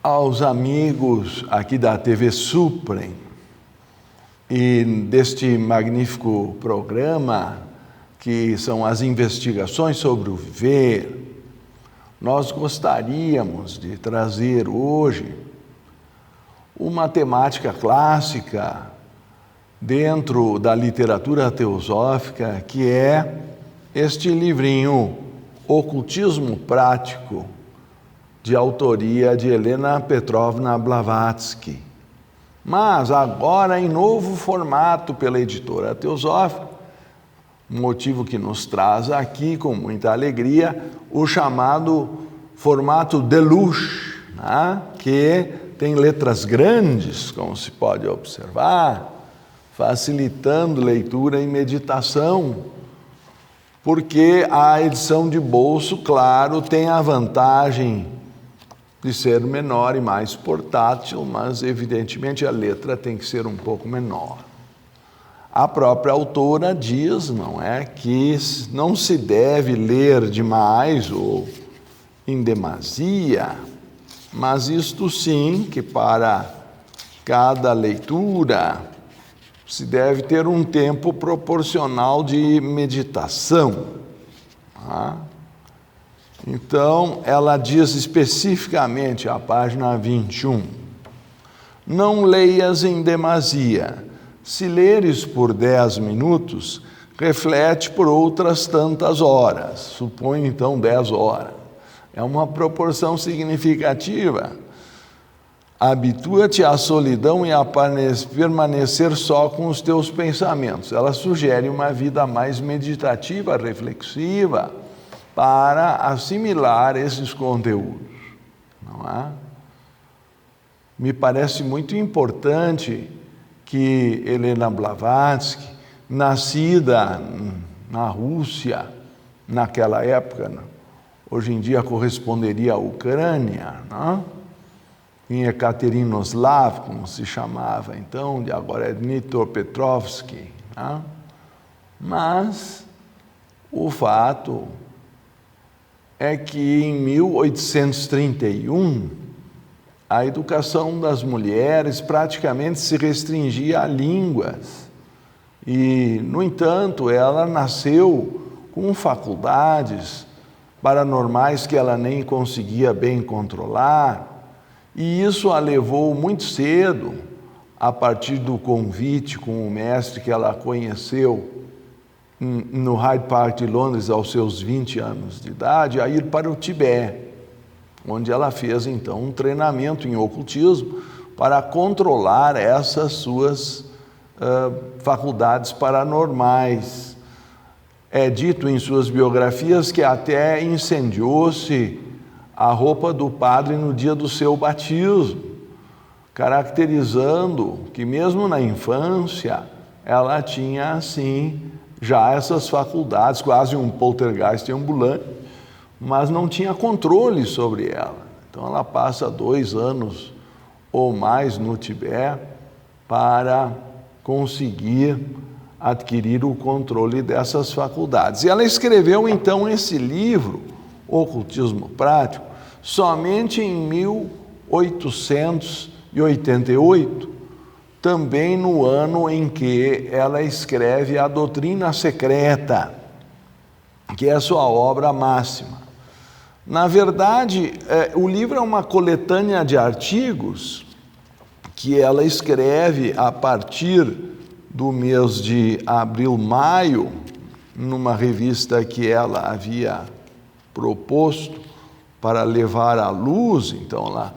aos amigos aqui da TV Suprem e deste magnífico programa que são as investigações sobre o viver. Nós gostaríamos de trazer hoje uma temática clássica dentro da literatura teosófica, que é este livrinho Ocultismo Prático, de autoria de Helena Petrovna Blavatsky. Mas agora em novo formato pela editora Teosófica, motivo que nos traz aqui com muita alegria o chamado formato Deluxe, né? Que tem letras grandes, como se pode observar, facilitando leitura e meditação, porque a edição de bolso, claro, tem a vantagem de ser menor e mais portátil, mas evidentemente a letra tem que ser um pouco menor. A própria autora diz, não é, que não se deve ler demais ou em demasia, mas isto sim, que para cada leitura se deve ter um tempo proporcional de meditação. Tá? Então, ela diz especificamente, a página 21, não leias em demasia. Se leres por 10 minutos, reflete por outras tantas horas. Suponho, então, 10 horas. É uma proporção significativa. Habitua-te à solidão e a permanecer só com os teus pensamentos. Ela sugere uma vida mais meditativa, reflexiva, para assimilar esses conteúdos, não é? Me parece muito importante que Helena Blavatsky, nascida na Rússia, naquela época, hoje em dia corresponderia à Ucrânia, não? Em Ekaterinoslav, como se chamava então, de agora é Dnipropetrovsk, não? Mas o fato é que em 1831 a educação das mulheres praticamente se restringia a línguas e, no entanto, ela nasceu com faculdades paranormais que ela nem conseguia bem controlar, e isso a levou muito cedo, a partir do convite com o mestre que ela conheceu no Hyde Park de Londres aos seus 20 anos de idade, a ir para o Tibete, onde ela fez então um treinamento em ocultismo para controlar essas suas faculdades paranormais. É dito em suas biografias que até incendiou-se a roupa do padre no dia do seu batismo, caracterizando que mesmo na infância ela tinha assim já essas faculdades, quase um poltergeist ambulante, mas não tinha controle sobre ela. Então ela passa 2 anos ou mais no Tibete para conseguir adquirir o controle dessas faculdades. E ela escreveu então esse livro, Ocultismo Prático, somente em 1888, também no ano em que ela escreve A Doutrina Secreta, que é a sua obra máxima. Na verdade, o livro é uma coletânea de artigos que ela escreve a partir do mês de abril, maio, numa revista que ela havia proposto para levar à luz. Então, ela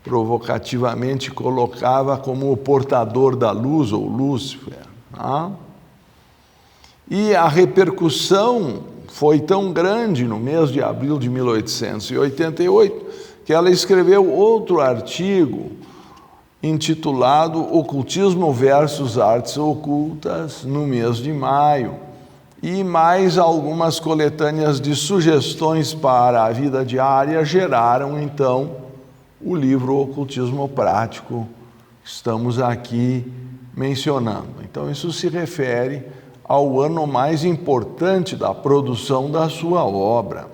provocativamente colocava como o portador da luz, ou Lúcifer. Tá? E a repercussão foi tão grande no mês de abril de 1888 que ela escreveu outro artigo intitulado Ocultismo versus Artes Ocultas, no mês de maio, e mais algumas coletâneas de sugestões para a vida diária geraram então o livro Ocultismo Prático que estamos aqui mencionando. Então isso se refere ao ano mais importante da produção da sua obra.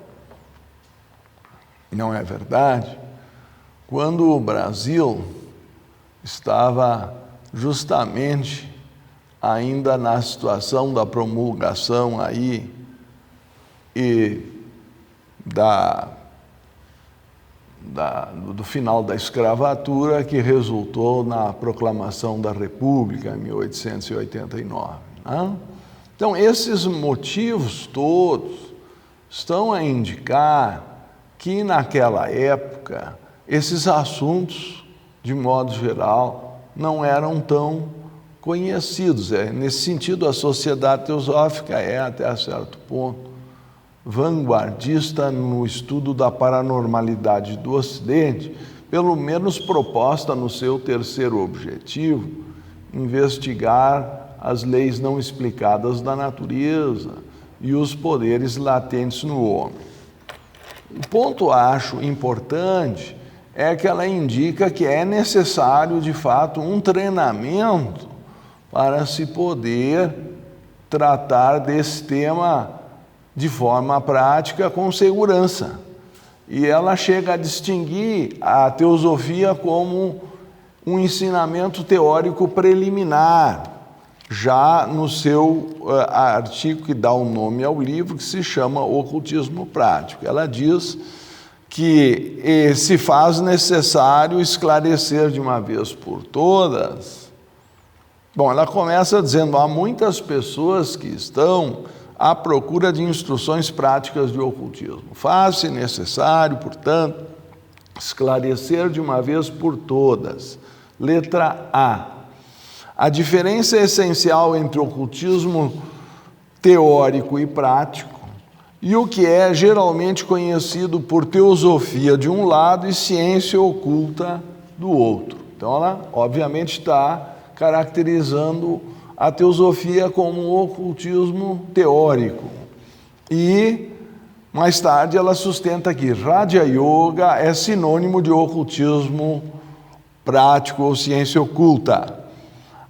Não é verdade? quando o Brasil estava justamente ainda na situação da promulgação aí e do final da escravatura, que resultou na proclamação da República em 1889. Né? Então, esses motivos todos estão a indicar que, naquela época, esses assuntos, de modo geral, não eram tão conhecidos. Nesse sentido, a sociedade teosófica é, até certo ponto, vanguardista no estudo da paranormalidade do Ocidente, pelo menos proposta no seu terceiro objetivo, investigar as leis não explicadas da natureza e os poderes latentes no homem. O ponto, acho, importante é que ela indica que é necessário, de fato, um treinamento para se poder tratar desse tema de forma prática, com segurança. E ela chega a distinguir a teosofia como um ensinamento teórico preliminar, já no seu artigo que dá o nome ao livro, que se chama Ocultismo Prático. Ela diz que se faz necessário esclarecer de uma vez por todas. Bom, ela começa dizendo: há muitas pessoas que estão à procura de instruções práticas de ocultismo. Faz-se necessário, portanto, esclarecer de uma vez por todas. Letra A. A diferença essencial entre ocultismo teórico e prático e o que é geralmente conhecido por teosofia de um lado e ciência oculta do outro. Então, ela, obviamente, está caracterizando a teosofia como um ocultismo teórico. E, mais tarde, ela sustenta que Raja Yoga é sinônimo de ocultismo prático ou ciência oculta.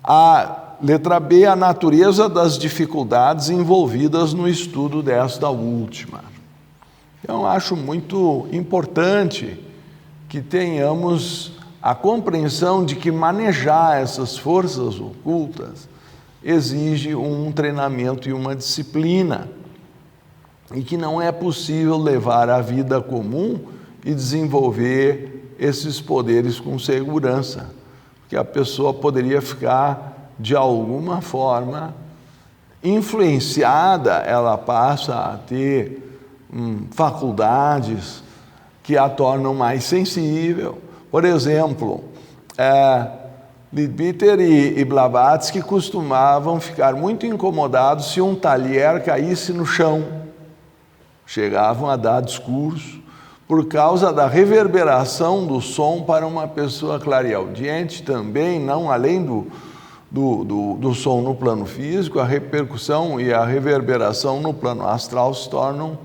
A letra B, a natureza das dificuldades envolvidas no estudo desta última. Então, acho muito importante que tenhamos a compreensão de que manejar essas forças ocultas exige um treinamento e uma disciplina, e que não é possível levar a vida comum e desenvolver esses poderes com segurança, porque a pessoa poderia ficar, de alguma forma, influenciada, ela passa a ter faculdades que a tornam mais sensível. Por exemplo, Leadbeater e Blavatsky costumavam ficar muito incomodados se um talher caísse no chão. Chegavam a dar discurso por causa da reverberação do som para uma pessoa clareaudiente também, não além do som no plano físico, a repercussão e a reverberação no plano astral se tornam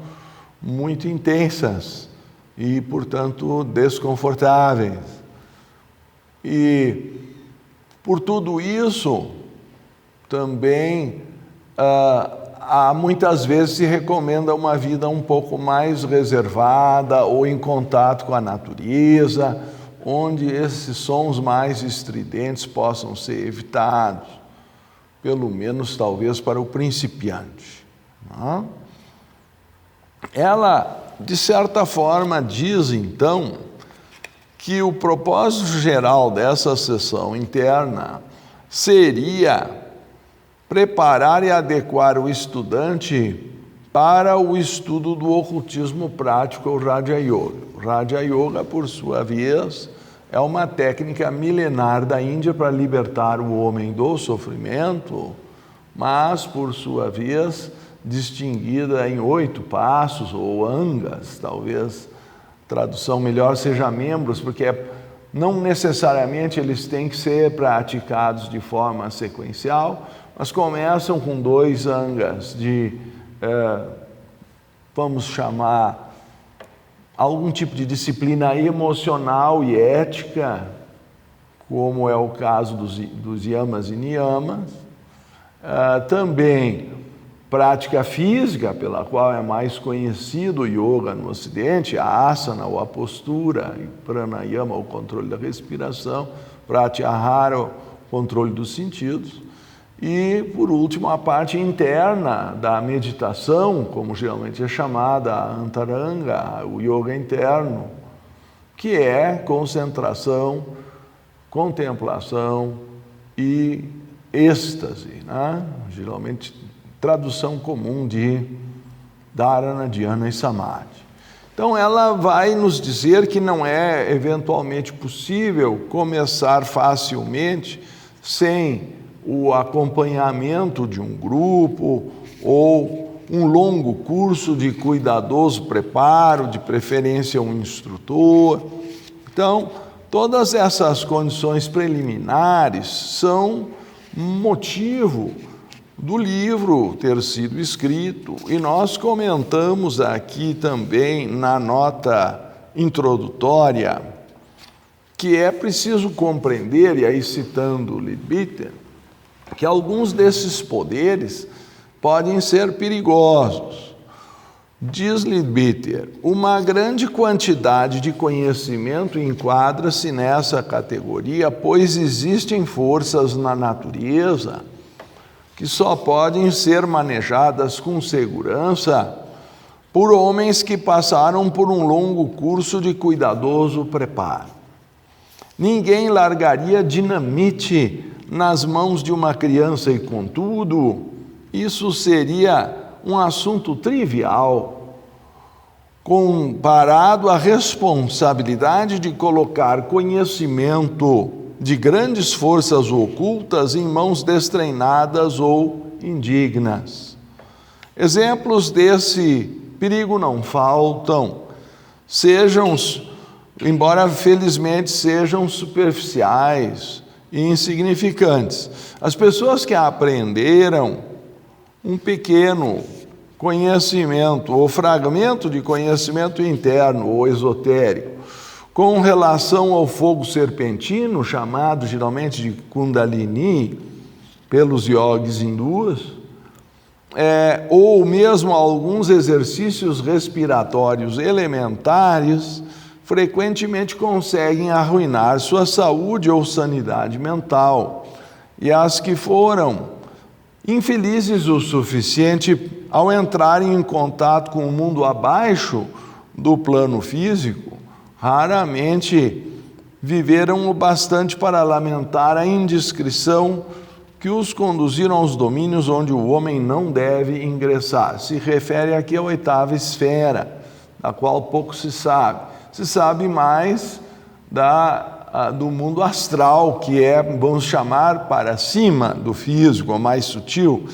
muito intensas e, portanto, desconfortáveis. E por tudo isso, também muitas vezes se recomenda uma vida um pouco mais reservada ou em contato com a natureza, onde esses sons mais estridentes possam ser evitados, pelo menos talvez para o principiante. Não? Ela, de certa forma, diz então que o propósito geral dessa sessão interna seria preparar e adequar o estudante para o estudo do ocultismo prático, ou Raja Yoga. O Raja Yoga, por sua vez, é uma técnica milenar da Índia para libertar o homem do sofrimento, mas, por sua vez, distinguida em 8 passos, ou angas, talvez a tradução melhor seja membros, porque não necessariamente eles têm que ser praticados de forma sequencial, mas começam com 2 angas de, vamos chamar, algum tipo de disciplina emocional e ética, como é o caso dos yamas e niyamas. Também prática física pela qual é mais conhecido o yoga no Ocidente, a asana, ou a postura, e pranayama, o controle da respiração, pratyahara, o controle dos sentidos, e, por último, a parte interna da meditação, como geralmente é chamada, a antaranga, o yoga interno, que é concentração, contemplação e êxtase, né? Geralmente tradução comum de dharana, dhyana e samadhi. Então ela vai nos dizer que não é eventualmente possível começar facilmente sem o acompanhamento de um grupo ou um longo curso de cuidadoso preparo, de preferência um instrutor. Então, todas essas condições preliminares são motivo do livro ter sido escrito, e nós comentamos aqui também na nota introdutória que é preciso compreender, e aí citando Leadbeater, que alguns desses poderes podem ser perigosos. Diz Leadbeater, uma grande quantidade de conhecimento enquadra-se nessa categoria, pois existem forças na natureza que só podem ser manejadas com segurança por homens que passaram por um longo curso de cuidadoso preparo. Ninguém largaria dinamite nas mãos de uma criança e, contudo, isso seria um assunto trivial comparado à responsabilidade de colocar conhecimento de grandes forças ocultas em mãos destreinadas ou indignas. Exemplos desse perigo não faltam, embora felizmente sejam superficiais e insignificantes. As pessoas que aprenderam um pequeno conhecimento ou fragmento de conhecimento interno ou esotérico com relação ao fogo serpentino, chamado geralmente de Kundalini pelos yogis hindus, ou mesmo alguns exercícios respiratórios elementares, frequentemente conseguem arruinar sua saúde ou sanidade mental. E as que foram infelizes o suficiente ao entrarem em contato com o mundo abaixo do plano físico, raramente viveram o bastante para lamentar a indiscrição que os conduziram aos domínios onde o homem não deve ingressar. Se refere aqui à oitava esfera, da qual pouco se sabe. Se sabe mais do mundo astral, que é, vamos chamar, para cima do físico, ou mais sutil.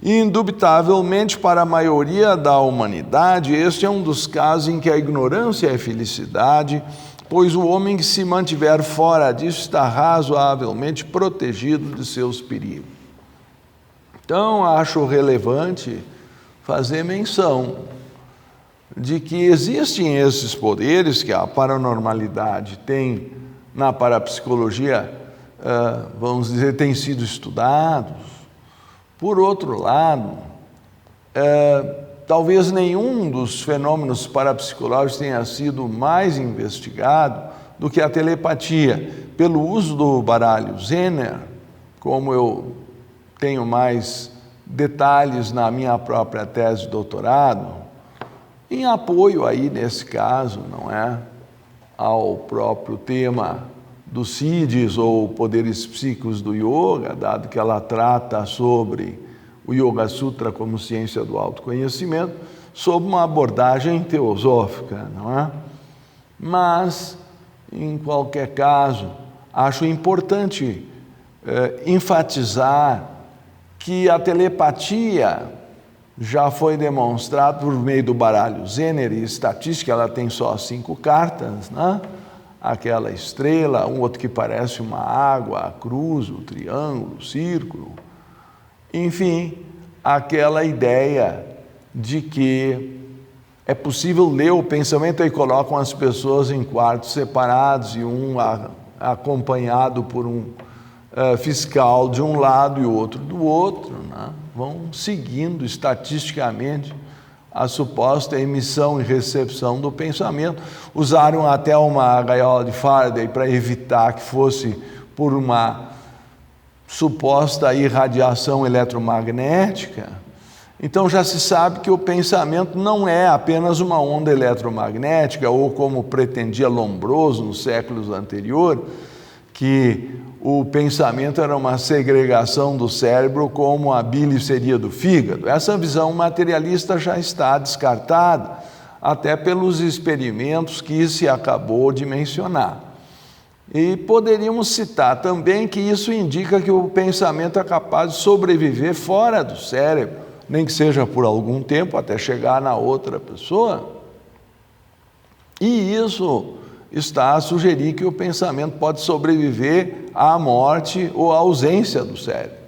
E, indubitavelmente, para a maioria da humanidade, este é um dos casos em que a ignorância é felicidade, pois o homem que se mantiver fora disso está razoavelmente protegido de seus perigos. Então, acho relevante fazer menção de que existem esses poderes que a paranormalidade tem na parapsicologia, vamos dizer, têm sido estudados. Por outro lado, talvez nenhum dos fenômenos parapsicológicos tenha sido mais investigado do que a telepatia. Pelo uso do baralho Zener, como eu tenho mais detalhes na minha própria tese de doutorado, em apoio aí, nesse caso, não é, ao próprio tema dos siddhis ou poderes psíquicos do yoga, dado que ela trata sobre o Yoga Sutra como ciência do autoconhecimento, sob uma abordagem teosófica, não é? Mas, em qualquer caso, acho importante enfatizar que a telepatia já foi demonstrada por meio do baralho Zener, e estatística, ela tem só 5 cartas, né? Aquela estrela, um outro que parece uma água, a cruz, o triângulo, o círculo. Enfim, aquela ideia de que é possível ler o pensamento, e colocam as pessoas em quartos separados, e um acompanhado por um fiscal de um lado e outro do outro, né? vão seguindo estatisticamente a suposta emissão e recepção do pensamento. Usaram até uma gaiola de Faraday para evitar que fosse por uma suposta irradiação eletromagnética. Então já se sabe que o pensamento não é apenas uma onda eletromagnética, ou como pretendia Lombroso nos séculos anteriores, que o pensamento era uma segregação do cérebro como a bile seria do fígado. Essa visão materialista já está descartada, até pelos experimentos que se acabou de mencionar. E poderíamos citar também que isso indica que o pensamento é capaz de sobreviver fora do cérebro, nem que seja por algum tempo, até chegar na outra pessoa. E isso está a sugerir que o pensamento pode sobreviver à morte ou à ausência do cérebro.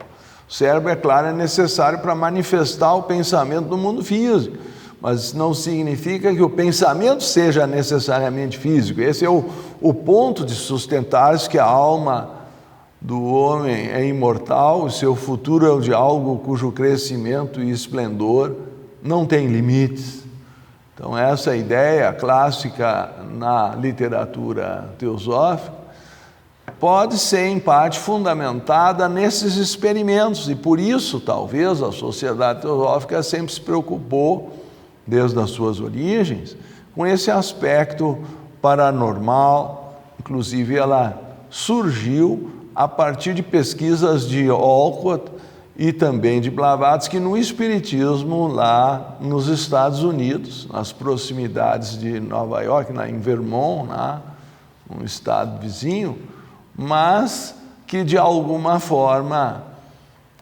O cérebro, é claro, é necessário para manifestar o pensamento no mundo físico, mas não significa que o pensamento seja necessariamente físico. Esse é o ponto de sustentar-se que a alma do homem é imortal, o seu futuro é o de algo cujo crescimento e esplendor não tem limites. Então essa ideia clássica na literatura teosófica pode ser em parte fundamentada nesses experimentos, e por isso talvez a sociedade teosófica sempre se preocupou, desde as suas origens, com esse aspecto paranormal. Inclusive ela surgiu a partir de pesquisas de Olcott e também de Blavatsky no espiritismo lá nos Estados Unidos, nas proximidades de Nova York, em Vermont, um estado vizinho, mas que de alguma forma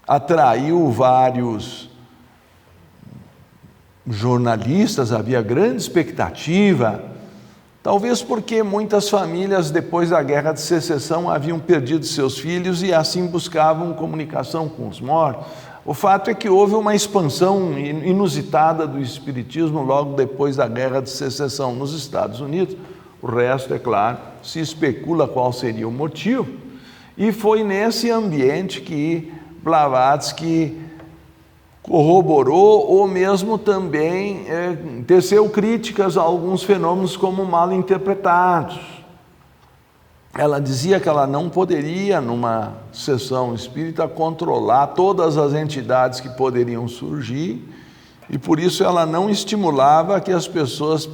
atraiu vários jornalistas, havia grande expectativa, talvez porque muitas famílias depois da Guerra de Secessão haviam perdido seus filhos e assim buscavam comunicação com os mortos. O fato é que houve uma expansão inusitada do espiritismo logo depois da Guerra de Secessão nos Estados Unidos. O resto, é claro, se especula qual seria o motivo. E foi nesse ambiente que Blavatsky corroborou ou mesmo também teceu críticas a alguns fenômenos como mal interpretados. Ela dizia que ela não poderia, numa sessão espírita, controlar todas as entidades que poderiam surgir, e por isso ela não estimulava que as pessoas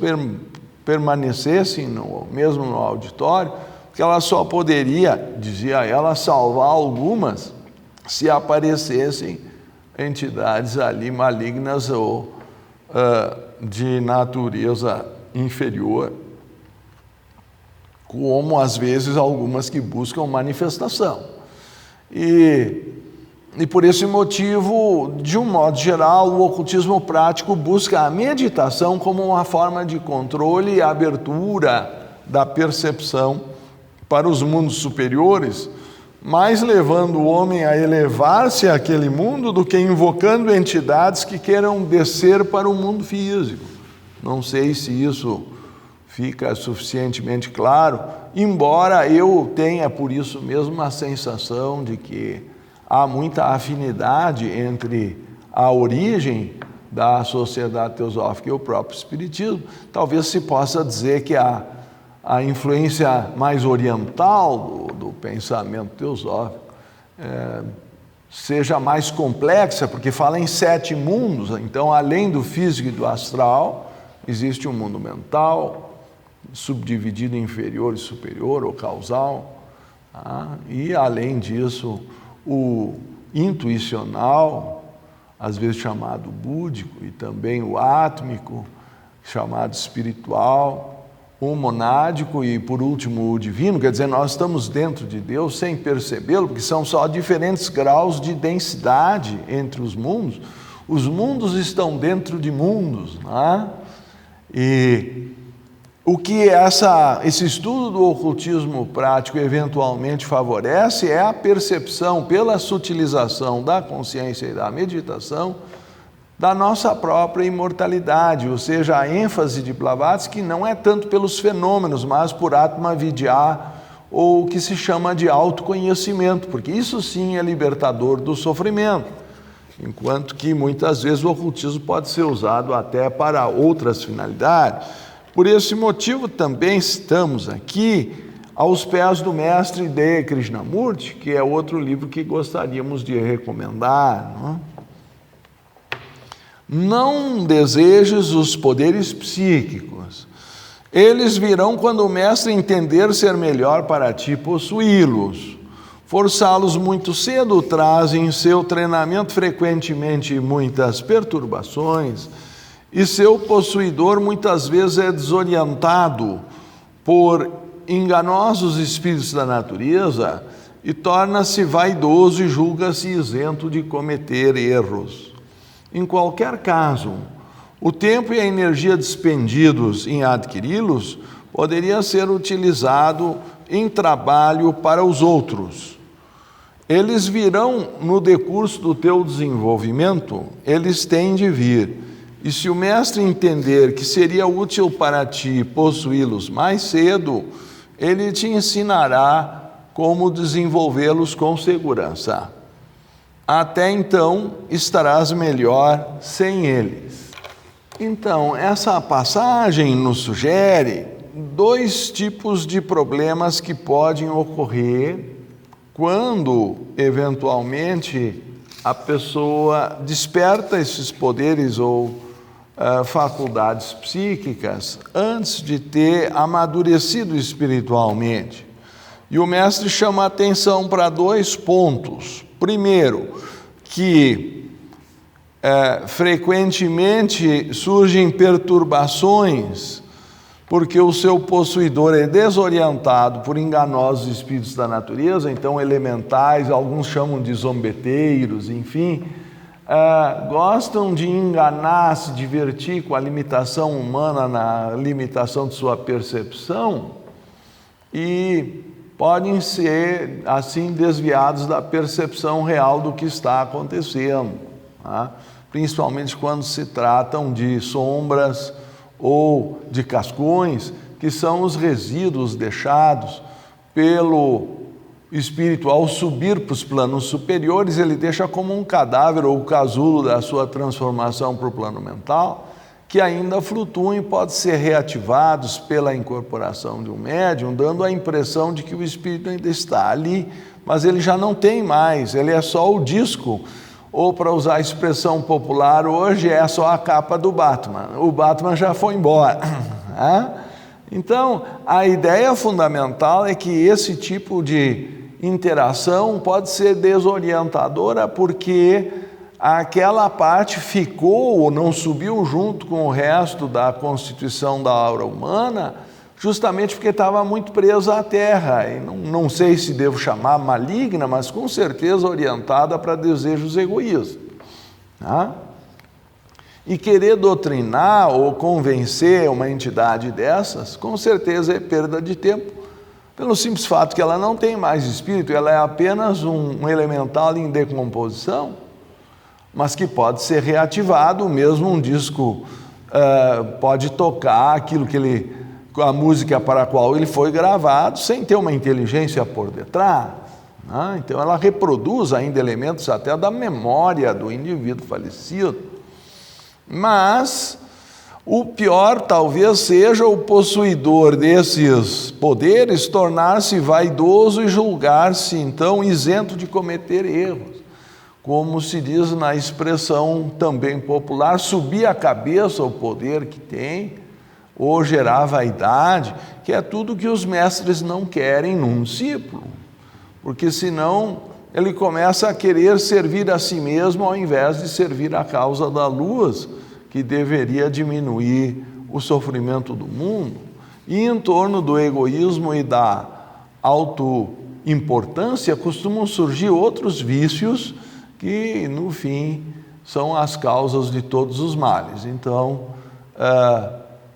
permanecessem mesmo no auditório, porque ela só poderia, dizia ela, salvar algumas se aparecessem entidades ali malignas ou de natureza inferior, como às vezes algumas que buscam manifestação. E por esse motivo, de um modo geral, o ocultismo prático busca a meditação como uma forma de controle e abertura da percepção para os mundos superiores, mais levando o homem a elevar-se àquele mundo do que invocando entidades que queiram descer para o mundo físico. Não sei se isso fica suficientemente claro, embora eu tenha por isso mesmo a sensação de que há muita afinidade entre a origem da sociedade teosófica e o próprio espiritismo. Talvez se possa dizer que a influência mais oriental do pensamento teosófico seja mais complexa, porque fala em 7 mundos. Então, além do físico e do astral, existe um mundo mental, subdividido em inferior e superior, ou causal, e além disso, o intuicional, às vezes chamado búdico, e também o átmico, chamado espiritual, o monádico e, por último, o divino. Quer dizer, nós estamos dentro de Deus sem percebê-lo, porque são só diferentes graus de densidade entre os mundos. Os mundos estão dentro de mundos, E o que esse estudo do ocultismo prático eventualmente favorece é a percepção, pela sutilização da consciência e da meditação, da nossa própria imortalidade, ou seja, a ênfase de Blavatsky não é tanto pelos fenômenos, mas por Atma Vidya, ou o que se chama de autoconhecimento, porque isso sim é libertador do sofrimento. enquanto que muitas vezes o ocultismo pode ser usado até para outras finalidades. Por esse motivo também estamos aqui aos pés do mestre D. Krishnamurti, que é outro livro que gostaríamos de recomendar. Não desejes os poderes psíquicos. Eles virão quando o mestre entender ser melhor para ti possuí-los. Forçá-los muito cedo traz em seu treinamento frequentemente muitas perturbações, e seu possuidor muitas vezes é desorientado por enganosos espíritos da natureza e torna-se vaidoso e julga-se isento de cometer erros. Em qualquer caso, o tempo e a energia despendidos em adquiri-los poderia ser utilizado em trabalho para os outros. Eles virão no decurso do teu desenvolvimento, eles têm de vir. E se o mestre entender que seria útil para ti possuí-los mais cedo, ele te ensinará como desenvolvê-los com segurança. Até então, estarás melhor sem eles. Então, essa passagem nos sugere 2 tipos de problemas que podem ocorrer quando, eventualmente, a pessoa desperta esses poderes ou faculdades psíquicas antes de ter amadurecido espiritualmente. E o mestre chama a atenção para 2 pontos. Primeiro, que frequentemente surgem perturbações porque o seu possuidor é desorientado por enganosos espíritos da natureza, então elementais, alguns chamam de zombeteiros, enfim, gostam de enganar, se divertir com a limitação humana na limitação de sua percepção e podem ser, assim, desviados da percepção real do que está acontecendo, tá? Principalmente quando se tratam de sombras ou de cascões, que são os resíduos deixados pelo espírito ao subir para os planos superiores. Ele deixa como um cadáver ou casulo da sua transformação para o plano mental, que ainda flutuam e podem ser reativados pela incorporação de um médium, dando a impressão de que o espírito ainda está ali, mas ele já não tem mais, ele é só o disco, ou, para usar a expressão popular hoje, é só a capa do Batman. O Batman já foi embora. Então, a ideia fundamental é que esse tipo de interação pode ser desorientadora, porque aquela parte ficou ou não subiu junto com o resto da constituição da aura humana, justamente porque estava muito presa à Terra, e não sei se devo chamar maligna, mas com certeza orientada para desejos egoístas. E querer doutrinar ou convencer uma entidade dessas, com certeza é perda de tempo, pelo simples fato que ela não tem mais espírito, ela é apenas um elemental em decomposição, mas que pode ser reativado, mesmo um disco pode tocar aquilo que a música para a qual ele foi gravado, sem ter uma inteligência por detrás. Então ela reproduz ainda elementos até da memória do indivíduo falecido. Mas o pior talvez seja o possuidor desses poderes tornar-se vaidoso e julgar-se então isento de cometer erros. Como se diz na expressão também popular, subir a cabeça o poder que tem, ou gerar vaidade, que é tudo que os mestres não querem num discípulo, porque senão ele começa a querer servir a si mesmo ao invés de servir a causa da luz, que deveria diminuir o sofrimento do mundo. E em torno do egoísmo e da autoimportância costumam surgir outros vícios que, no fim, são as causas de todos os males. Então,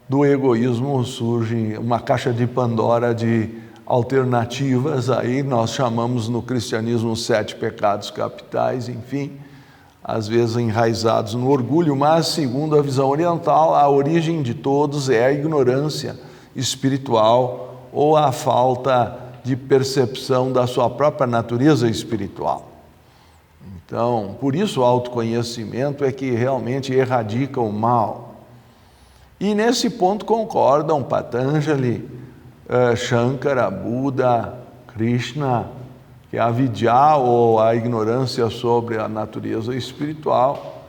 do egoísmo surge uma caixa de Pandora de alternativas, aí nós chamamos no cristianismo os 7 pecados capitais, enfim, às vezes enraizados no orgulho, mas segundo a visão oriental, a origem de todos é a ignorância espiritual ou a falta de percepção da sua própria natureza espiritual. Então, Então, por isso o autoconhecimento é que realmente erradica o mal. E nesse ponto concordam Patanjali, Shankara, Buda, Krishna, que a avidya, ou a ignorância sobre a natureza espiritual,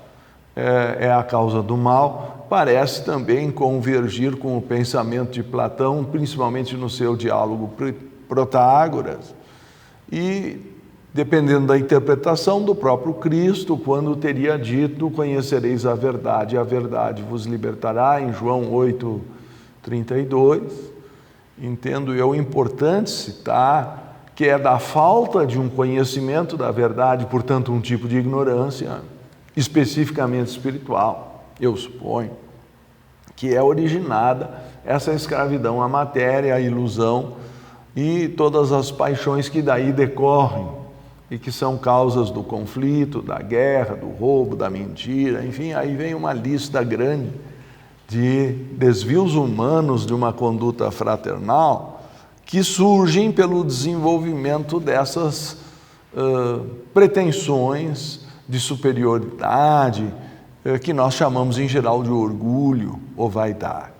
é a causa do mal. Parece também convergir com o pensamento de Platão, principalmente no seu diálogo Protágoras, e dependendo da interpretação do próprio Cristo, quando teria dito: conhecereis a verdade vos libertará, em João 8:32. Entendo eu importante citar que é da falta de um conhecimento da verdade, portanto um tipo de ignorância, especificamente espiritual, eu suponho, que é originada essa escravidão à matéria, à ilusão e todas as paixões que daí decorrem e que são causas do conflito, da guerra, do roubo, da mentira, enfim, aí vem uma lista grande de desvios humanos de uma conduta fraternal que surgem pelo desenvolvimento dessas pretensões de superioridade, que nós chamamos em geral de orgulho ou vaidade.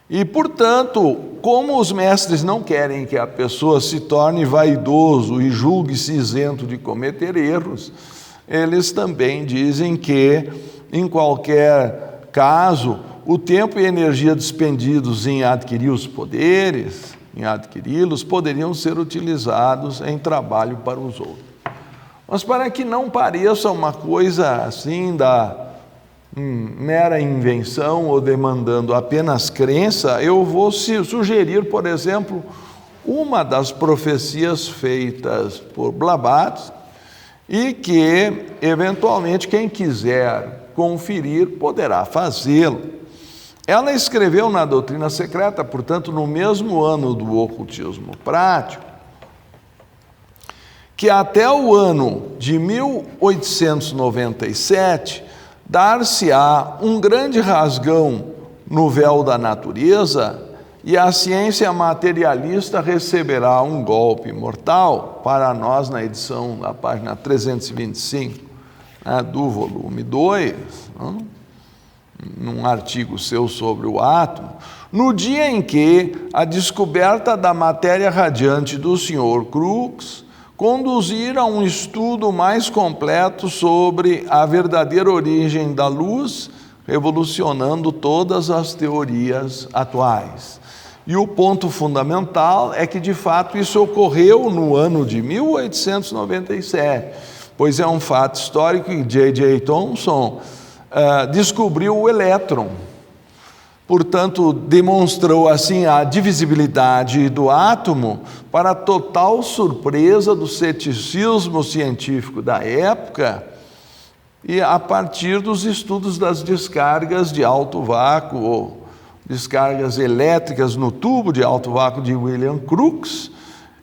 E, portanto, como os mestres não querem que a pessoa se torne vaidoso e julgue-se isento de cometer erros, eles também dizem que, em qualquer caso, o tempo e energia despendidos em adquirir os poderes, em adquiri-los, poderiam ser utilizados em trabalho para os outros. Mas para que não pareça uma coisa assim da mera invenção ou demandando apenas crença, eu vou sugerir, por exemplo, uma das profecias feitas por Blavatsky e que, eventualmente, quem quiser conferir poderá fazê-lo. Ela escreveu na Doutrina Secreta, portanto, no mesmo ano do ocultismo prático, que até o ano de 1897 dar-se-á um grande rasgão no véu da natureza e a ciência materialista receberá um golpe mortal. Para nós, na edição da página 325, do volume 2, num artigo seu sobre o átomo, no dia em que a descoberta da matéria radiante do Sr. Crookes conduzir a um estudo mais completo sobre a verdadeira origem da luz, revolucionando todas as teorias atuais. E o ponto fundamental é que, de fato, isso ocorreu no ano de 1897, pois é um fato histórico que J.J. Thomson descobriu o elétron. Portanto, demonstrou assim a divisibilidade do átomo, para a total surpresa do ceticismo científico da época, e a partir dos estudos das descargas de alto vácuo, ou descargas elétricas no tubo de alto vácuo de William Crookes,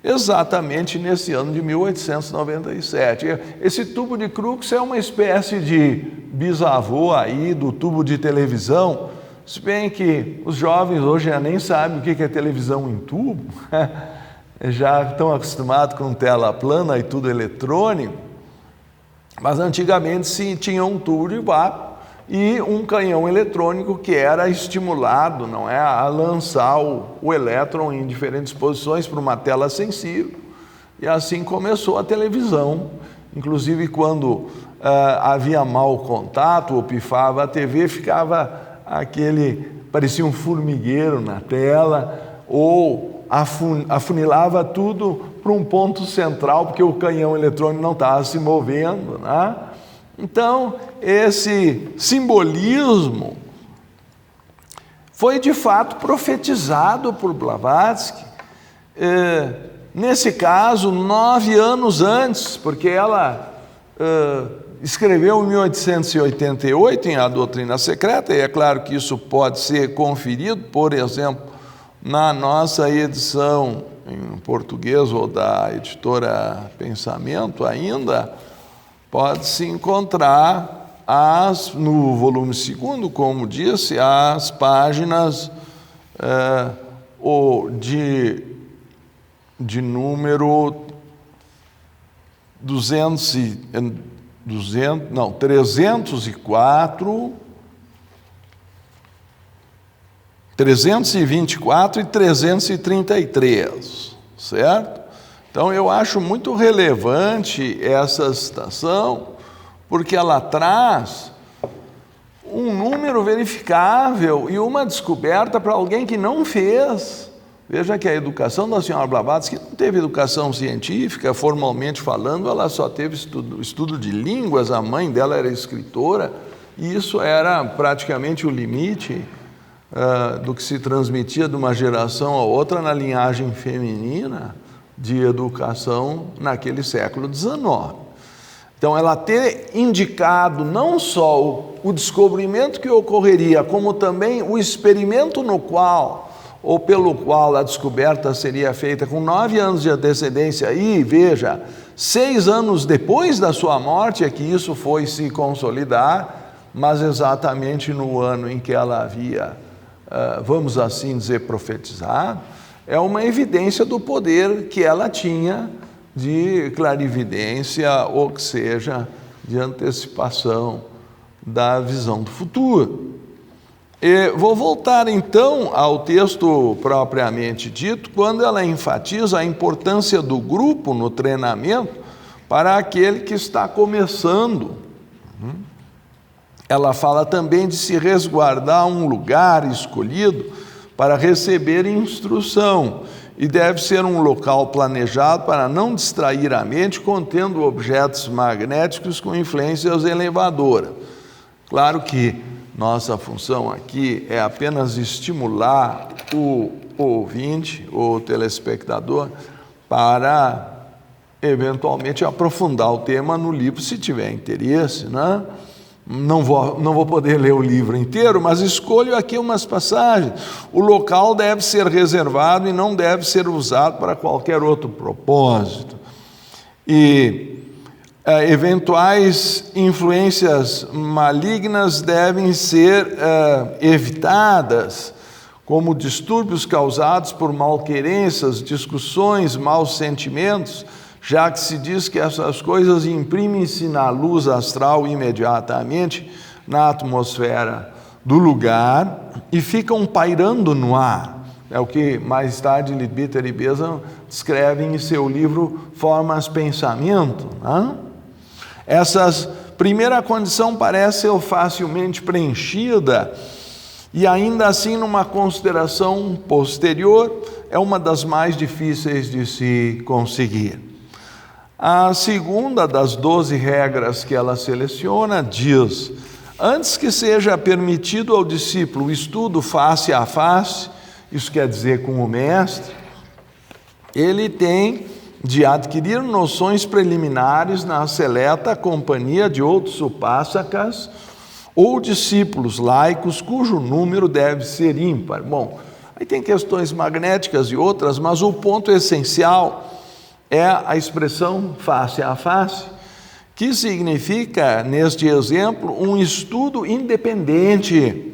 exatamente nesse ano de 1897. Esse tubo de Crookes é uma espécie de bisavô aí do tubo de televisão, se bem que os jovens hoje já nem sabem o que é televisão em tubo, já estão acostumados com tela plana e tudo eletrônico, mas antigamente se tinha um tubo de vácuo e um canhão eletrônico que era estimulado, não é, a lançar o elétron em diferentes posições para uma tela sensível, e assim começou a televisão. Inclusive, quando havia mau contato ou pifava a TV, ficava parecia um formigueiro na tela, ou afunilava tudo para um ponto central, porque o canhão eletrônico não estava se movendo, né? Então, esse simbolismo foi de fato profetizado por Blavatsky, nesse caso 9 anos antes, porque ela escreveu em 1888 em A Doutrina Secreta, e é claro que isso pode ser conferido, por exemplo, na nossa edição em português ou da editora Pensamento ainda, pode-se encontrar no volume 2º, como disse, as páginas de número 304, 324 e 333, certo? Então, eu acho muito relevante essa citação, porque ela traz um número verificável e uma descoberta para alguém que não fez. Veja que a educação da senhora Blavatsky não teve educação científica, formalmente falando, ela só teve estudo de línguas, a mãe dela era escritora, e isso era praticamente o limite do que se transmitia de uma geração a outra na linhagem feminina de educação naquele século XIX. Então, ela ter indicado não só o descobrimento que ocorreria, como também o experimento no qual, ou pelo qual a descoberta seria feita com 9 anos de antecedência, e veja, 6 anos depois da sua morte é que isso foi se consolidar, mas exatamente no ano em que ela havia, vamos assim dizer, profetizado, é uma evidência do poder que ela tinha de clarividência, ou que seja, de antecipação da visão do futuro. Vou voltar então ao texto propriamente dito, quando ela enfatiza a importância do grupo no treinamento para aquele que está começando. Ela fala também de se resguardar um lugar escolhido para receber instrução, e deve ser um local planejado para não distrair a mente contendo objetos magnéticos com influências elevadoras. Claro que nossa função aqui é apenas estimular o ouvinte, o telespectador, para eventualmente aprofundar o tema no livro, se tiver interesse, né? Não vou poder ler o livro inteiro, mas escolho aqui umas passagens. O local deve ser reservado e não deve ser usado para qualquer outro propósito. E eventuais influências malignas devem ser evitadas, como distúrbios causados por malquerências, discussões, maus sentimentos, já que se diz que essas coisas imprimem-se na luz astral imediatamente na atmosfera do lugar e ficam pairando no ar. É o que mais tarde Leadbeater e Besant descrevem em seu livro Formas Pensamento, né? Essa primeira condição parece ser facilmente preenchida e ainda assim, numa consideração posterior, é uma das mais difíceis de se conseguir. A segunda das 12 regras que ela seleciona diz: antes que seja permitido ao discípulo o estudo face a face, isso quer dizer com o mestre, ele tem de adquirir noções preliminares na seleta companhia de outros upásakas ou discípulos laicos cujo número deve ser ímpar. Bom, aí tem questões magnéticas e outras, mas o ponto essencial é a expressão face a face, que significa, neste exemplo, um estudo independente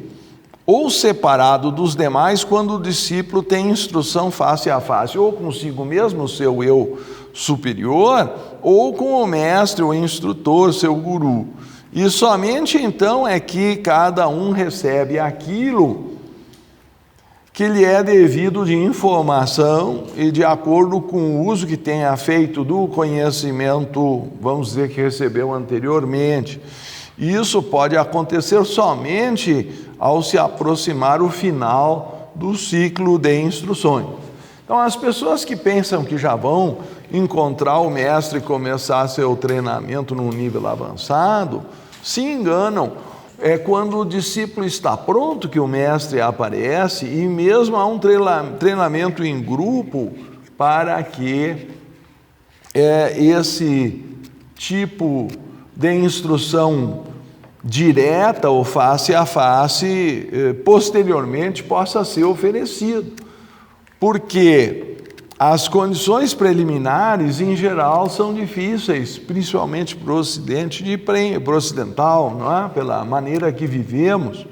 ou separado dos demais quando o discípulo tem instrução face a face, ou consigo mesmo, seu eu superior, ou com o mestre, o instrutor, seu guru. E somente então é que cada um recebe aquilo que lhe é devido de informação e de acordo com o uso que tenha feito do conhecimento, vamos dizer, que recebeu anteriormente. E isso pode acontecer somente ao se aproximar o final do ciclo de instruções. Então, as pessoas que pensam que já vão encontrar o mestre e começar seu treinamento num nível avançado, se enganam. É quando o discípulo está pronto que o mestre aparece, e mesmo há um treinamento em grupo para que esse tipo de instrução direta ou face a face posteriormente possa ser oferecido. Porque as condições preliminares, em geral, são difíceis, principalmente para o Ocidente, para o ocidental, não é? Pela maneira que vivemos,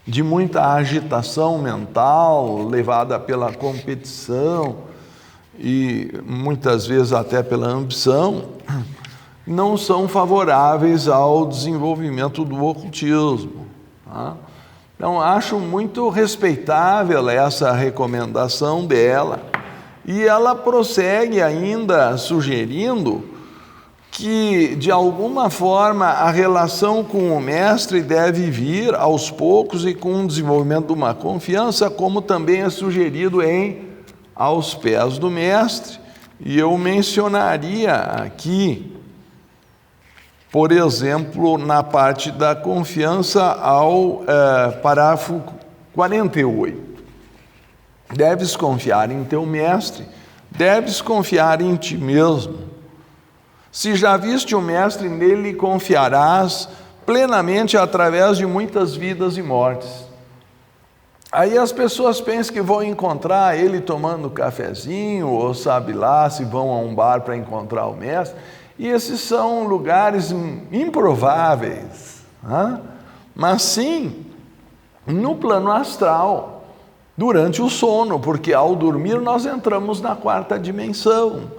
de muita agitação mental, levada pela competição e muitas vezes até pela ambição. não são favoráveis ao desenvolvimento do ocultismo. Tá? Então, acho muito respeitável essa recomendação dela, e ela prossegue ainda sugerindo que, de alguma forma, a relação com o mestre deve vir aos poucos e com o desenvolvimento de uma confiança, como também é sugerido em Aos Pés do Mestre. E eu mencionaria aqui, por exemplo, na parte da confiança, ao parágrafo 48. Deves confiar em teu mestre, deves confiar em ti mesmo. Se já viste o mestre, nele confiarás plenamente através de muitas vidas e mortes. Aí as pessoas pensam que vão encontrar ele tomando cafezinho, ou sabe lá, se vão a um bar para encontrar o mestre. E esses são lugares improváveis, né? Mas sim no plano astral, durante o sono, porque ao dormir nós entramos na quarta dimensão,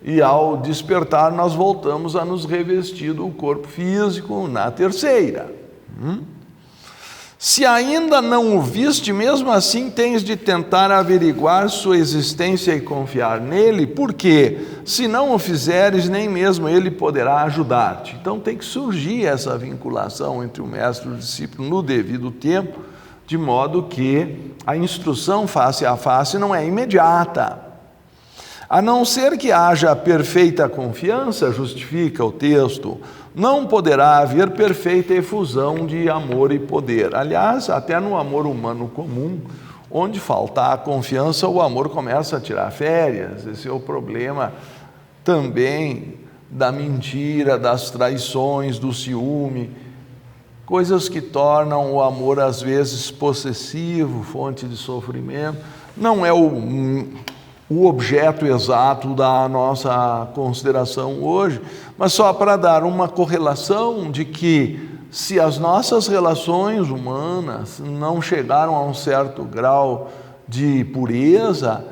e ao despertar nós voltamos a nos revestir do corpo físico na terceira. Se ainda não o viste, mesmo assim tens de tentar averiguar sua existência e confiar nele, porque se não o fizeres, nem mesmo ele poderá ajudar-te. Então tem que surgir essa vinculação entre o mestre e o discípulo no devido tempo, de modo que a instrução face a face não é imediata. A não ser que haja perfeita confiança, justifica o texto, não poderá haver perfeita efusão de amor e poder. Aliás, até no amor humano comum, onde faltar a confiança, o amor começa a tirar férias. Esse é o problema também da mentira, das traições, do ciúme, coisas que tornam o amor às vezes possessivo, fonte de sofrimento. Não é o objeto exato da nossa consideração hoje, mas só para dar uma correlação de que, se as nossas relações humanas não chegaram a um certo grau de pureza,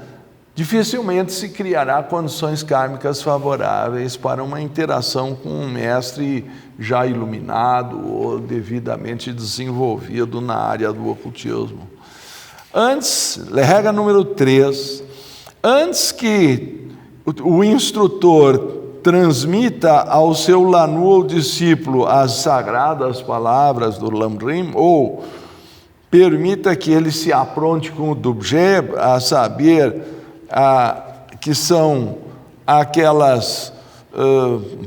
dificilmente se criará condições kármicas favoráveis para uma interação com um mestre já iluminado ou devidamente desenvolvido na área do ocultismo. Antes, regra número 3, antes que o instrutor transmita ao seu Lanu ou discípulo as sagradas palavras do Lamrim, ou permita que ele se apronte com o Dubje, a saber, que são aquelas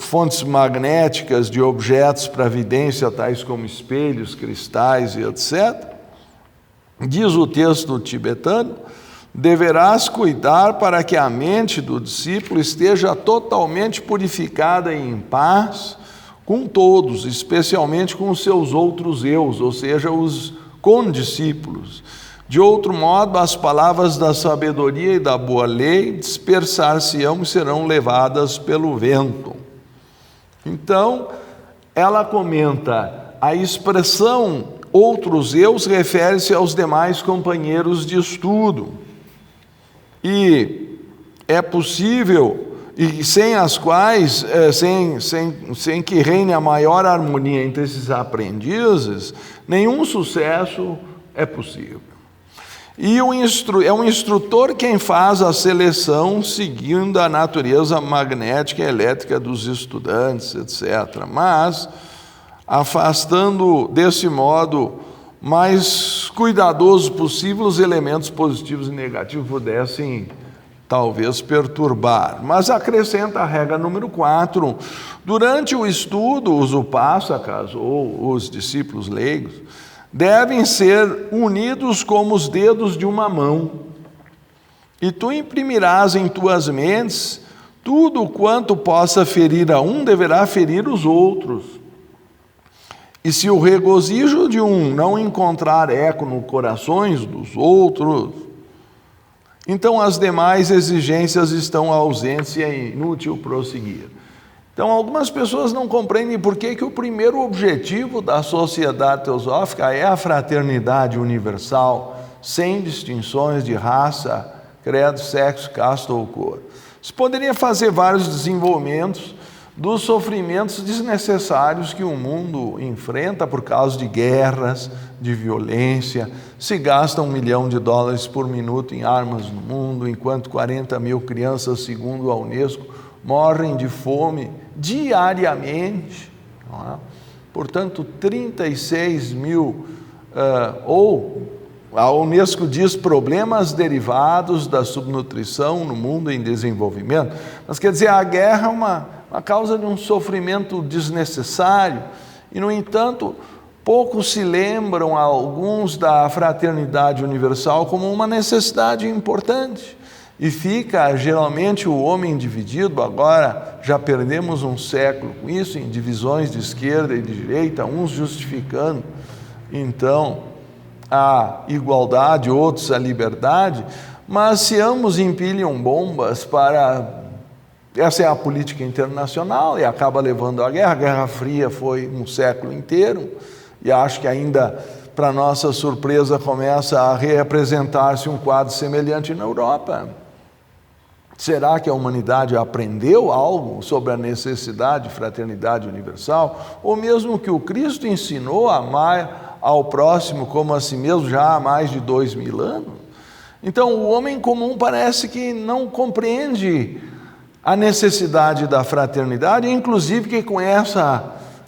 fontes magnéticas de objetos para evidência, tais como espelhos, cristais e etc., diz o texto tibetano: deverás cuidar para que a mente do discípulo esteja totalmente purificada e em paz com todos, especialmente com os seus outros eus, ou seja, os condiscípulos. De outro modo, as palavras da sabedoria e da boa lei dispersar-se-ão e serão levadas pelo vento. Então, ela comenta, a expressão outros eus refere-se aos demais companheiros de estudo. E é possível, e sem as quais, sem que reine a maior harmonia entre esses aprendizes, nenhum sucesso é possível. E é o instrutor quem faz a seleção seguindo a natureza magnética e elétrica dos estudantes, etc. Mas, afastando desse modo mais cuidadoso possível os elementos positivos e negativos pudessem talvez perturbar. Mas acrescenta a regra número 4, durante o estudo, os upásakas, ou os discípulos leigos, devem ser unidos como os dedos de uma mão, e tu imprimirás em tuas mentes tudo quanto possa ferir a um, deverá ferir os outros. E se o regozijo de um não encontrar eco nos corações dos outros, então as demais exigências estão ausentes e é inútil prosseguir. Então, algumas pessoas não compreendem por que o primeiro objetivo da sociedade teosófica é a fraternidade universal, sem distinções de raça, credo, sexo, casta ou cor. Você poderia fazer vários desenvolvimentos, dos sofrimentos desnecessários que o mundo enfrenta por causa de guerras, de violência. Se gasta $1 milhão por minuto em armas no mundo, enquanto 40 mil crianças, segundo a Unesco, morrem de fome diariamente. Não é? Portanto, 36 mil, a Unesco diz problemas derivados da subnutrição no mundo em desenvolvimento. Mas quer dizer, a guerra é uma causa de um sofrimento desnecessário. E, no entanto, poucos se lembram, alguns, da fraternidade universal como uma necessidade importante. E fica, geralmente, o homem dividido. Agora já perdemos um século com isso, em divisões de esquerda e de direita, uns justificando, então, a igualdade, outros a liberdade, mas se ambos empilham bombas para... Essa é a política internacional e acaba levando à guerra. A Guerra Fria foi um século inteiro e acho que ainda, para nossa surpresa, começa a reapresentar-se um quadro semelhante na Europa. Será que a humanidade aprendeu algo sobre a necessidade de fraternidade universal? Ou mesmo que o Cristo ensinou a amar ao próximo como a si mesmo já há mais de 2000 anos? Então, o homem comum parece que não compreende a necessidade da fraternidade, inclusive que com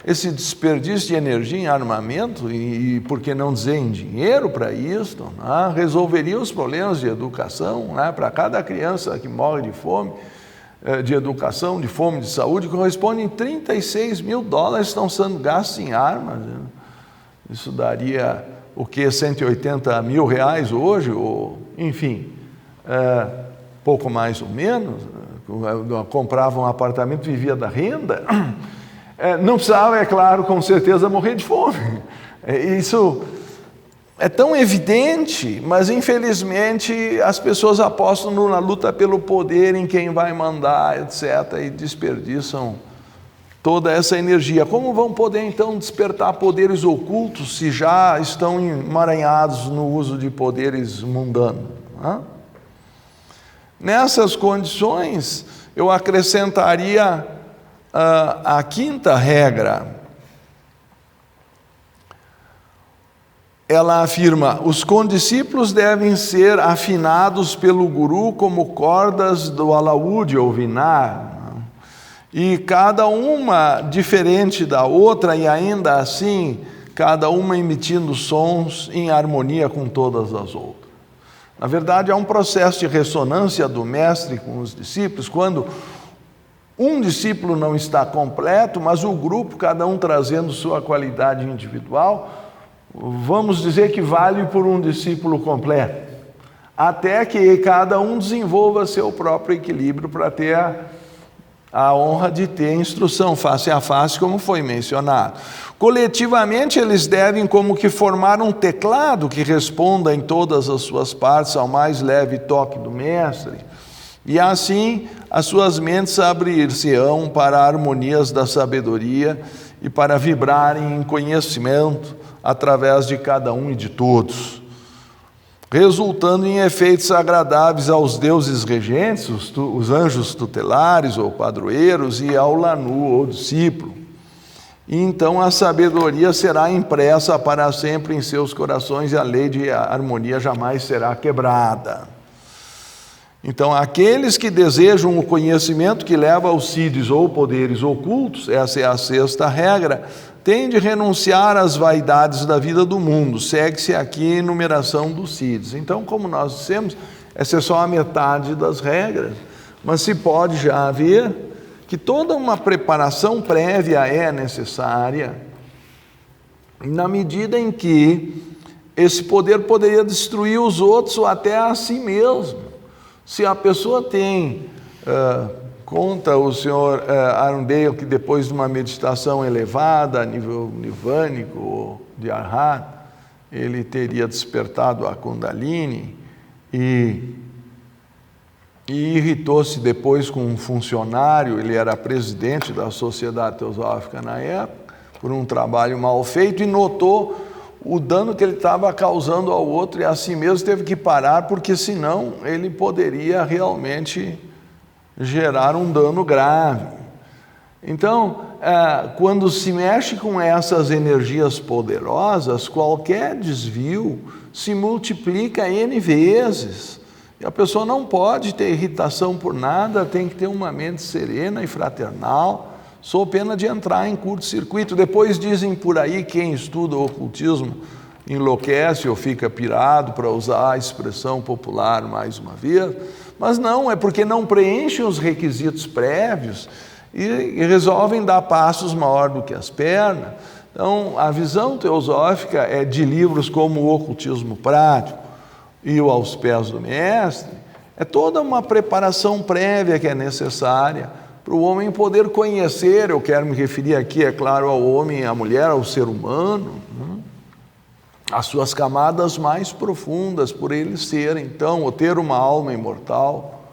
esse desperdício de energia em armamento e por que não dizer em dinheiro para isso, né, resolveria os problemas de educação, né, para cada criança que morre de fome, de educação, de fome, de saúde, corresponde em $36 mil estão sendo gastos em armas. Né? Isso daria o que, R$180 mil hoje, ou enfim, pouco mais ou menos. Comprava um apartamento, vivia da renda. Não precisava, é claro, com certeza, morrer de fome. Isso é tão evidente, mas infelizmente as pessoas apostam na luta pelo poder, em quem vai mandar, etc., e desperdiçam toda essa energia. Como vão poder, então, despertar poderes ocultos se já estão emaranhados no uso de poderes mundanos? Né? Nessas condições, eu acrescentaria a quinta regra. Ela afirma: os condiscípulos devem ser afinados pelo guru como cordas do alaúde ou vinar, e cada uma diferente da outra, e ainda assim, cada uma emitindo sons em harmonia com todas as outras. Na verdade, há um processo de ressonância do mestre com os discípulos, quando um discípulo não está completo, mas o grupo, cada um trazendo sua qualidade individual, vamos dizer que vale por um discípulo completo, até que cada um desenvolva seu próprio equilíbrio para ter a honra de ter instrução face a face, como foi mencionado. Coletivamente, eles devem como que formar um teclado que responda em todas as suas partes ao mais leve toque do mestre, e assim as suas mentes abrir-se-ão para harmonias da sabedoria e para vibrarem em conhecimento através de cada um e de todos, resultando em efeitos agradáveis aos deuses regentes, os anjos tutelares ou padroeiros, e ao Lanu ou discípulo. E então a sabedoria será impressa para sempre em seus corações e a lei de harmonia jamais será quebrada. Então, aqueles que desejam o conhecimento que leva aos sídis ou poderes ocultos, essa é a sexta regra, têm de renunciar às vaidades da vida do mundo. Segue-se aqui a enumeração dos sídis. Então, como nós dissemos, essa é só a metade das regras, mas se pode já ver que toda uma preparação prévia é necessária, na medida em que esse poder poderia destruir os outros ou até a si mesmo. Se a pessoa tem, conta o senhor Arundel, que depois de uma meditação elevada, a nível nirvânico ou de Arhat, ele teria despertado a Kundalini e irritou-se depois com um funcionário, ele era presidente da Sociedade Teosófica na época, por um trabalho mal feito, e notou o dano que ele estava causando ao outro e a si mesmo, teve que parar, porque senão ele poderia realmente gerar um dano grave. Então, quando se mexe com essas energias poderosas, qualquer desvio se multiplica N vezes. E a pessoa não pode ter irritação por nada, tem que ter uma mente serena e fraternal, sob pena de entrar em curto-circuito. Depois dizem por aí, quem estuda o ocultismo enlouquece ou fica pirado, para usar a expressão popular mais uma vez, mas não, é porque não preenchem os requisitos prévios e resolvem dar passos maior do que as pernas. Então, a visão teosófica é de livros como O Ocultismo Prático e o Aos Pés do Mestre, é toda uma preparação prévia que é necessária para o homem poder conhecer. Eu quero me referir aqui, é claro, ao homem, à mulher, ao ser humano, as suas camadas mais profundas, por ele ser, então, ou ter uma alma imortal,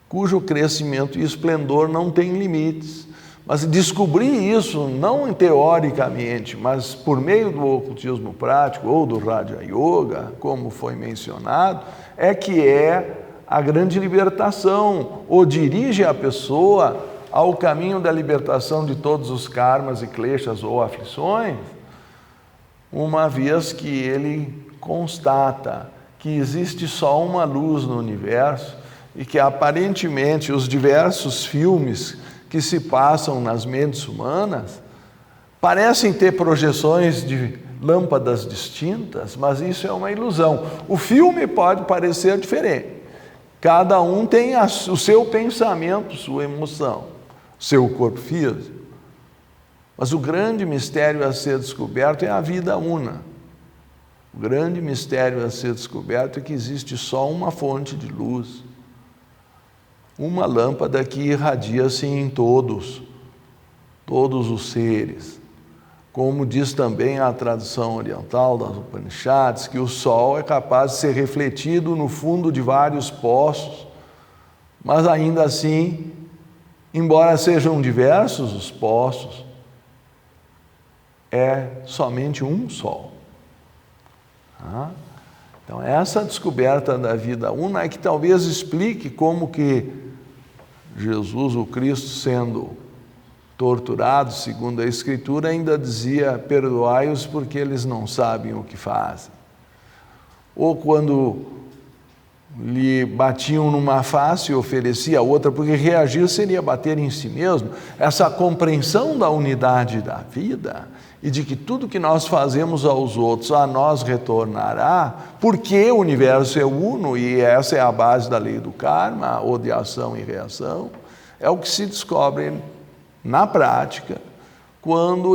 cujo crescimento e esplendor não tem limites. Mas descobrir isso, não teoricamente, mas por meio do ocultismo prático ou do Raja Yoga, como foi mencionado, é que é a grande libertação, ou dirige a pessoa ao caminho da libertação de todos os karmas e kleshas ou aflições, uma vez que ele constata que existe só uma luz no universo e que aparentemente os diversos filmes que se passam nas mentes humanas parecem ter projeções de lâmpadas distintas, mas isso é uma ilusão. O filme pode parecer diferente. Cada um tem o seu pensamento, sua emoção, seu corpo físico. Mas o grande mistério a ser descoberto é a vida una. O grande mistério a ser descoberto é que existe só uma fonte de luz, uma lâmpada que irradia-se em todos os seres. Como diz também a tradição oriental das Upanishads, que o sol é capaz de ser refletido no fundo de vários poços, mas ainda assim, embora sejam diversos os poços, é somente um sol. Então, essa descoberta da vida una é que talvez explique como que Jesus, o Cristo, sendo torturado, segundo a Escritura, ainda dizia: perdoai-os porque eles não sabem o que fazem. Ou quando lhe batiam numa face e oferecia a outra, porque reagir seria bater em si mesmo. Essa compreensão da unidade da vida e de que tudo que nós fazemos aos outros a nós retornará, porque o universo é uno e essa é a base da lei do karma, ou de ação e reação, é o que se descobre na prática quando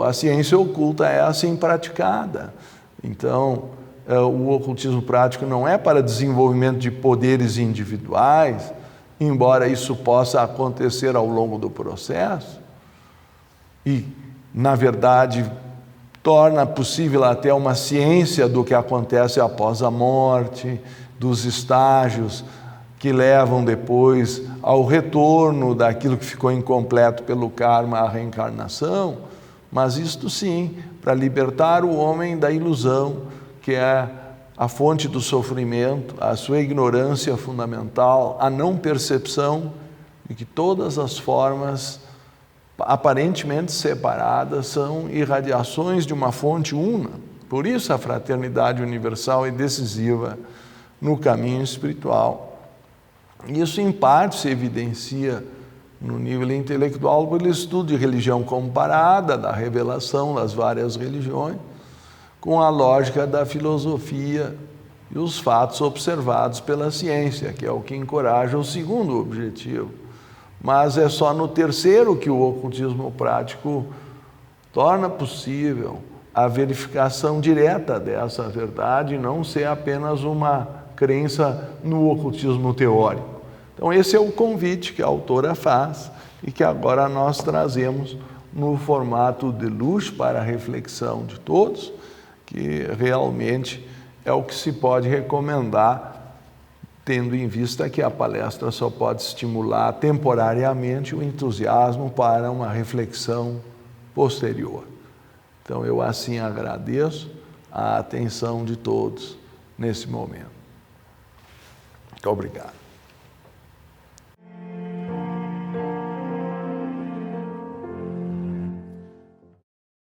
a ciência oculta é assim praticada. Então, o ocultismo prático não é para desenvolvimento de poderes individuais, embora isso possa acontecer ao longo do processo, e, na verdade, torna possível até uma ciência do que acontece após a morte, dos estágios que levam depois ao retorno daquilo que ficou incompleto pelo karma, à reencarnação, mas isto sim, para libertar o homem da ilusão, que é a fonte do sofrimento, a sua ignorância fundamental, a não percepção de que todas as formas aparentemente separadas são irradiações de uma fonte una. Por isso a fraternidade universal é decisiva no caminho espiritual. Isso em parte se evidencia no nível intelectual pelo estudo de religião comparada, da revelação das várias religiões, com a lógica da filosofia e os fatos observados pela ciência, que é o que encoraja o segundo objetivo. Mas é só no terceiro que o ocultismo prático torna possível a verificação direta dessa verdade, não ser apenas uma crença no ocultismo teórico. Então esse é o convite que a autora faz e que agora nós trazemos no formato de luz para a reflexão de todos, que realmente é o que se pode recomendar, tendo em vista que a palestra só pode estimular temporariamente o entusiasmo para uma reflexão posterior. Então eu assim agradeço a atenção de todos nesse momento. Muito obrigado.